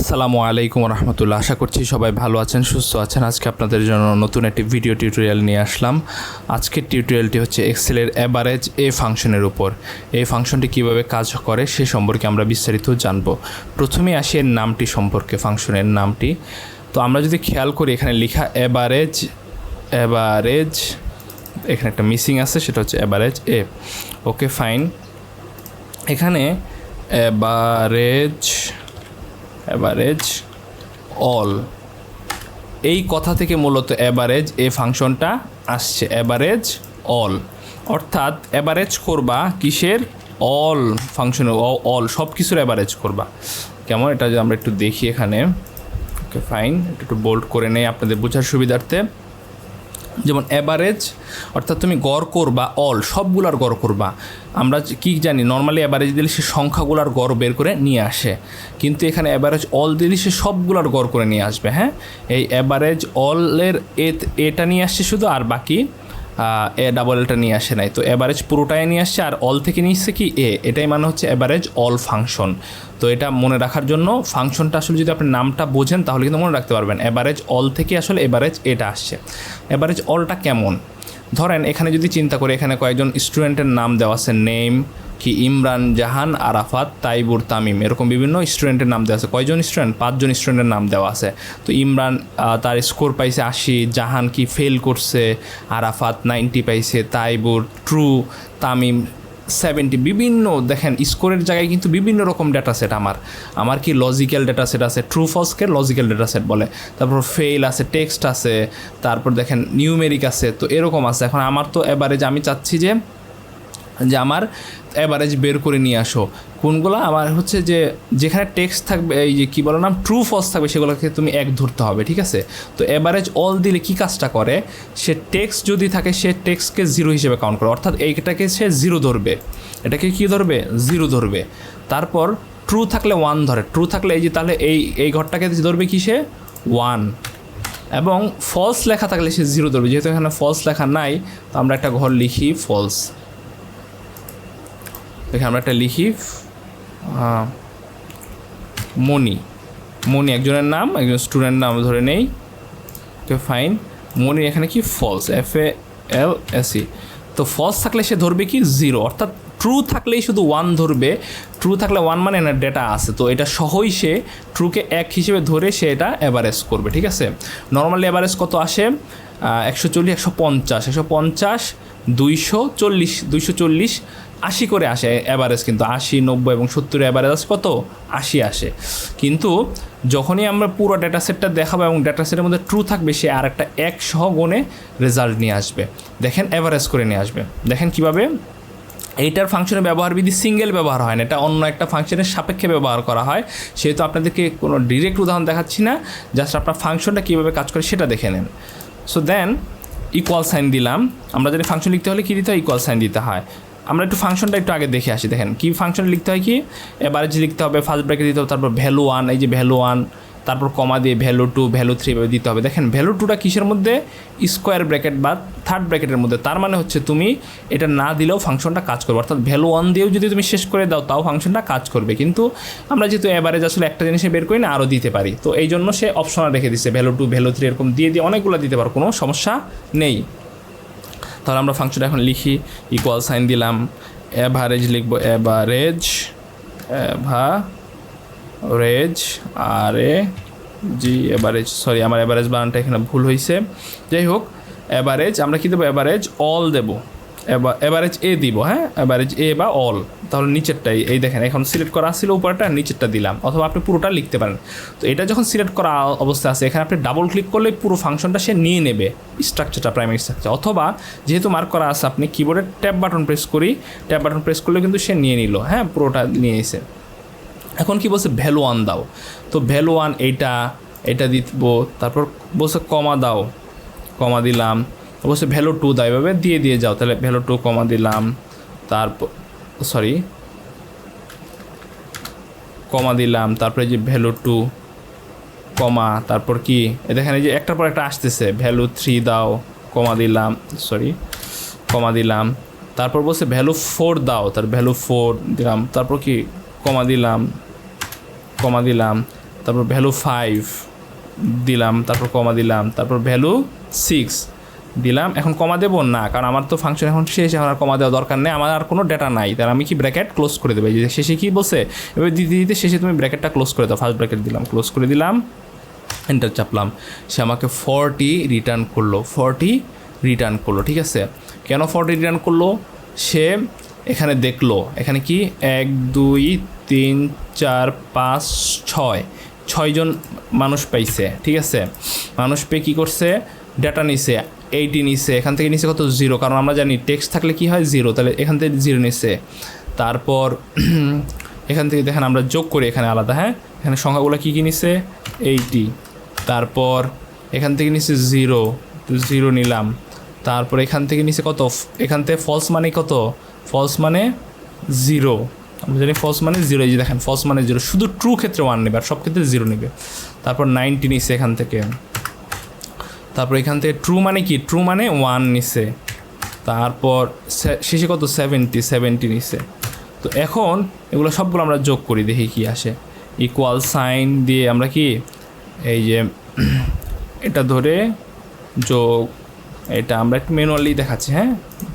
আসসালামু আলাইকুম রহমতুল্লাহ। আশা করছি সবাই ভালো আছেন, সুস্থ আছেন। আজকে আপনাদের জন্য নতুন একটি ভিডিও টিউটোরিয়াল নিয়ে আসলাম। আজকের টিউটোরিয়ালটি হচ্ছে এক্সেলের অ্যাভারেজ এ ফাংশনের উপর। এই ফাংশনটি কিভাবে কাজ করে সে সম্পর্কে আমরা বিস্তারিত জানব। প্রথমে আসি এর নামটি সম্পর্কে, ফাংশনের নামটি। তো আমরা যদি খেয়াল করি এখানে লেখা অ্যাভারেজ, এখানে একটা মিসিং আছে, সেটা হচ্ছে অ্যাভারেজ এ। Okay fine. এখানে অ্যাভারেজ অল, এই কথা থেকে মূলত অ্যাভারেজ এ ফাংশনটা আসছে। অ্যাভারেজ অল অর্থাৎ অ্যাভারেজ করবা কিসের? অল ফাংশনে, অল সব কিছুর অ্যাভারেজ করবা। কেমন এটা যদি আমরা একটু দেখি এখানে। ওকে ফাইন, একটু বোল্ড করে নেই আপনাদের বোঝার সুবিধার্থে। যেমন অ্যাভারেজ অর্থাৎ তুমি গড় করবা, অল সবগুলার গড় করবা। আমরা কি জানি নর্মালি অ্যাভারেজ দিলে সে সংখ্যাগুলার গড় বের করে নিয়ে আসে, কিন্তু এখানে অ্যাভারেজ অল দিলে সে সবগুলার গড় করে নিয়ে আসবে। হ্যাঁ, এই অ্যাভারেজ অলের এটা নিয়ে আসছে শুধু, আর বাকি এ ডাবল এলটা নিয়ে আসে নাই। তো অ্যাভারেজ পুরোটাই নিয়ে আসছে, আর অল থেকে নিয়ে আসছে কি এ। এটাই মানে হচ্ছে অ্যাভারেজ অল ফাংশন। তো এটা মনে রাখার জন্য ফাংশনটা আসলে যদি আপনি নামটা বোঝেন তাহলে কিন্তু মনে রাখতে পারবেন। অ্যাভারেজ অল থেকে আসলে অ্যাভারেজ এটা আসছে। অ্যাভারেজ অলটা কেমন? ধরেন এখানে যদি চিন্তা করি, এখানে কয়েকজন স্টুডেন্টের নাম দেওয়া আছে, নেম কি ইমরান, জাহান, আরাফাত, তাইবুর, তামিম, এরকম বিভিন্ন স্টুডেন্টের নাম দেওয়া আছে। কয়জন স্টুডেন্ট? 5 জন স্টুডেন্টের নাম দেওয়া আছে। তো ইমরান তার স্কোর পাইছে 80, জাহান কি ফেল করছে, আরাফাত 90 পাইছে, তাইবুর ট্রু, তামিম 70। বিভিন্ন দেখেন স্কোরের জায়গায় কিন্তু বিভিন্ন রকম ডেটা সেট। আমার কি লজিক্যাল ডেটা সেট আছে, ট্রু ফলসকে লজিক্যাল ডেটা সেট বলে। তারপর ফেল আছে, টেক্সট আছে, তারপর দেখেন নিউমেরিক আছে। তো এরকম আছে। এখন আমার তো অ্যাভারেজ, আমি চাচ্ছি যে আমার অ্যাভারেজ বের করে নিয়ে আসো। কোনগুলো? আমার হচ্ছে যে যেখানে টেক্সট থাকবে, এই যে কী বলো নাম, ট্রু ফলস থাকবে, সেগুলোকে তুমি এক ধরতে হবে। ঠিক আছে? তো অ্যাভারেজ অল দিলে কী কাজটা করে, সে টেক্সট যদি থাকে সে টেক্সটকে 0 হিসেবে কাউন্ট করে, অর্থাৎ এইটাকে সে 0 ধরবে। এটাকে কী ধরবে? 0 ধরবে। তারপর ট্রু থাকলে 1 ধরে। ট্রু থাকলে এই যে তাহলে এই ঘরটাকে ধরবে কি সে? 1। এবং ফলস লেখা থাকলে সে 0 ধরবে। যেহেতু এখানে ফলস লেখা নাই, তো আমরা একটা ঘর লিখি ফলস। দেখে আমরা একটা লিখি মনি একজনের নাম, একজন স্টুডেন্ট নাম ধরে নেই। Okay fine. মনি এখানে কি ফলস, FALSE। তো ফলস থাকলে সে ধরবে কি? 0। অর্থাৎ ট্রু থাকলেই শুধু 1 ধরবে। ট্রু থাকলে 1 মানে না ডেটা আছে, তো এটা সহই সে ট্রুকে 1 হিসেবে ধরে সে এটা অ্যাভারেজ করবে। ঠিক আছে? নর্মালি অ্যাভারেজ কত আসে? 140, 150, 150, 240, 240, 80 করে আসে অ্যাভারেজ। কিন্তু 80, 90 এবং 70 অ্যাভারেজ আছে কত? 80 আসে। কিন্তু যখনই আমরা পুরো ডেটা সেটটা দেখাবো এবং ডেটা সেটের মধ্যে ট্রু থাকবে, সে আর একটা 1 সহ গুণে রেজাল্ট নিয়ে আসবে। দেখেন অ্যাভারেজ করে নিয়ে আসবে। দেখেন কীভাবে? এইটার ফাংশনের ব্যবহার বিধি সিঙ্গেল ব্যবহার হয় না, এটা অন্য একটা ফাংশনের সাপেক্ষে ব্যবহার করা হয়। সেহেতু আপনাদেরকে কোনো ডিরেক্ট উদাহরণ দেখাচ্ছি না, জাস্ট আপনার ফাংশনটা কীভাবে কাজ করে সেটা দেখে নেন। সো দেন ইকুয়াল সাইন দিলাম। আমরা যদি ফাংশন লিখতে হলে কী দিতে হয়? ইকুয়াল সাইন দিতে হয়। আমরা একটু ফাংশনটা একটু আগে দেখে আসি। দেখেন কি ফাংশন লিখতে হয়, কি অ্যাভারেজ লিখতে হবে, ফার্স্ট ব্র্যাকেট দিতে হবে, তারপর ভ্যালু 1, এই যে ভ্যালু 1, তারপর কমা দিয়ে ভ্যালু 2, ভ্যালু 3 এভাবে দিতে হবে। দেখেন ভ্যালু 2টা কিসের মধ্যে? স্কোয়ার ব্র্যাকেট বা থার্ড ব্র্যাকেটের মধ্যে। তার মানে হচ্ছে তুমি এটা না দিলেও ফাংশনটা কাজ করবে, অর্থাৎ ভ্যালু 1 দিয়েও যদি তুমি শেষ করে দাও তাও ফাংশনটা কাজ করবে। কিন্তু আমরা যেহেতু অ্যাভারেজ আসলে একটা জিনিসে বের করি না, আরও দিতে পারি, তো এই জন্য সে অপশনাল রেখে দিচ্ছে ভ্যালু 2, ভ্যালু 3 এরকম দিয়ে অনেকগুলো দিতে পারো, কোনো সমস্যা নেই। তাহলে আমরা ফাংশনটা এখন লিখি, ইকুয়াল সাইন দিলাম, অ্যাভারেজ লিখবো, অ্যাভারেজ অ্যাভারেজ, সরি আমার অ্যাভারেজ বানানটা এখানে ভুল হয়েছে। যাই হোক, অ্যাভারেজ আমরা কী দেবো? অ্যাভারেজ অল দেবো, অ্যাভারেজ এ দিব। হ্যাঁ, অ্যাভারেজ এ বা অল। তাহলে নিচেরটাই এই দেখেন এখন সিলেক্ট করা ছিল, উপরটা নিচেরটা দিলাম, অথবা আপনি পুরোটা লিখতে পারেন। তো এটা যখন সিলেক্ট করা অবস্থা আছে, এখানে আপনি ডাবল ক্লিক করলে পুরো ফাংশনটা সে নিয়ে নেবে, স্ট্রাকচারটা, প্রাইমারি স্ট্রাকচার। অথবা যেহেতু মার্ক করা আছে, আপনি কিবোর্ডে ট্যাব বাটন প্রেস করলে কিন্তু সে নিয়ে নিল। হ্যাঁ, পুরোটা নিয়ে এসে এখন কি বলছে? ভ্যালু 1 দাও। তো ভ্যালু 1 এইটা দিব। তারপর বলছে কমা দাও, কমা দিলাম। অবশ্যই ভ্যালু 2 দাও, এভাবে দিয়ে যাও। তাহলে ভ্যালু 2 কমা দিলাম, তারপর কমা দিলাম, তারপরে যে ভ্যালু 2 কমা, তারপর কি দেখেন এই যে একটার পর একটা আসতেছে, ভ্যালু 3 দাও, কমা দিলাম, কমা দিলাম। তারপর বলছে ভ্যালু 4 দাও, তার ভ্যালু 4 দিলাম, তারপর কি কমা দিলাম, তারপর ভ্যালু 5 দিলাম, তারপর কমা দিলাম, তারপর ভ্যালু 6 দিলাম। এখন কমা দেবো না, কারণ আমার তো ফাংশন এখন শেষ, এখন আর কমা দেওয়া দরকার নেই, আমার আর কোনো ডেটা নাই, তার আমি কি ব্র্যাকেট ক্লোজ করে দেবো। এই যে শেষে কী বলছে, এবার দিতে দিতে শেষে তুমি ব্র্যাকেটটা ক্লোজ করে দাও, ফার্স্ট ব্র্যাকেট দিলাম, ক্লোজ করে দিলাম, এন্টার চাপলাম। সে আমাকে 40 রিটার্ন করলো, 40 রিটার্ন করলো। ঠিক আছে, কেন 40 রিটার্ন করলো? সে এখানে দেখলো, এখানে কি 1 2 3 4 5 6জন মানুষ পাইছে। ঠিক আছে, মানুষ পেয়ে কী করছে, ডেটা নিছে 80 নিছে, এখান থেকে নিছে কত 0, কারণ আমরা জানি টেক্সট থাকলে কি হয় 0, তাহলে এখান থেকে 0 নিছে। তারপর এখান থেকে দেখেন আমরা যোগ করি এখানে আলাদা, হ্যাঁ এখানে সংখ্যাগুলো কী কী নিছে 80, তারপর এখান থেকে নিচে 0 নিলাম, তারপর এখান থেকে নিচে কত, এখান থেকে ফলস মানে কত, ফলস মানে 0, আমরা জানি ফলস মানে 0, এই যে দেখেন ফলস মানে 0, শুধু ট্রু ক্ষেত্রে 1 নেবে আর সব ক্ষেত্রে 0 নেবে। তারপর 90 নিছে এখান থেকে, তারপর এখান থেকে ট্রু মানে কি, ট্রু মানে 1 নিছে, তারপর শেষে কত 70 নিছে। তো এখন এগুলো সবগুলো আমরা যোগ করি, দেখি কি আসে। ইকুয়াল সাইন দিয়ে আমরা কি এই যে এটা ধরে যোগ, এটা আমরা একটু ম্যানুয়ালি দেখাচ্ছি, হ্যাঁ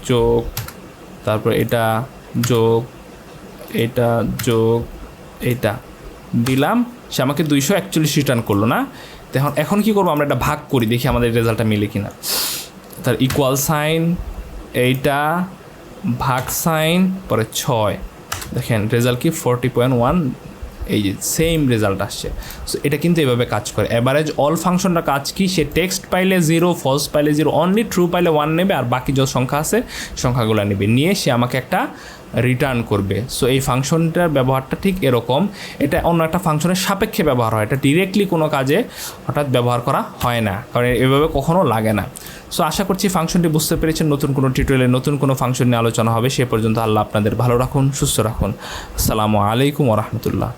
যোগ, তারপর এটা যোগ, এটা যোগ, এটা দিলাম, সে আমাকে 241 রিটার্ন করলো না। এখন কি করবো, আমরা এটা ভাগ করি, দেখি আমাদের রেজাল্টটা মিলে কিনা। তার ইকুয়াল সাইন, এইটা ভাগ সাইন, পরে 6, দেখেন রেজাল্ট কি 40.1, এই যে সেম রেজাল্ট আসছে। সো এটা কিন্তু এভাবে কাজ করে। অ্যাভারেজ অল ফাংশনটা কাজ কি, সে টেক্সট পাইলে 0, ফলস পাইলে 0, অনলি ট্রু পাইলে 1 নেবে, আর বাকি যত সংখ্যা আছে সংখ্যাগুলো নেবে, নিয়ে সে আমাকে একটা রিটার্ন করবে। সো এই ফাংশনটার ব্যবহারটা ঠিক এরকম, এটা অন্য একটা ফাংশনের সাপেক্ষে ব্যবহার হয়, এটা ডিরেক্টলি কোনো কাজে হঠাৎ ব্যবহার করা হয় না, কারণ এভাবে কখনও লাগে না। সো আশা করছি ফাংশনটি বুঝতে পেরেছেন। নতুন কোনো টিউটোরিয়ালে নতুন কোনো ফাংশন নিয়ে আলোচনা হবে, সে পর্যন্ত আল্লাহ আপনাদের ভালো রাখুন, সুস্থ রাখুন। আসসালামু আলাইকুম ওয়া রাহমাতুল্লাহ।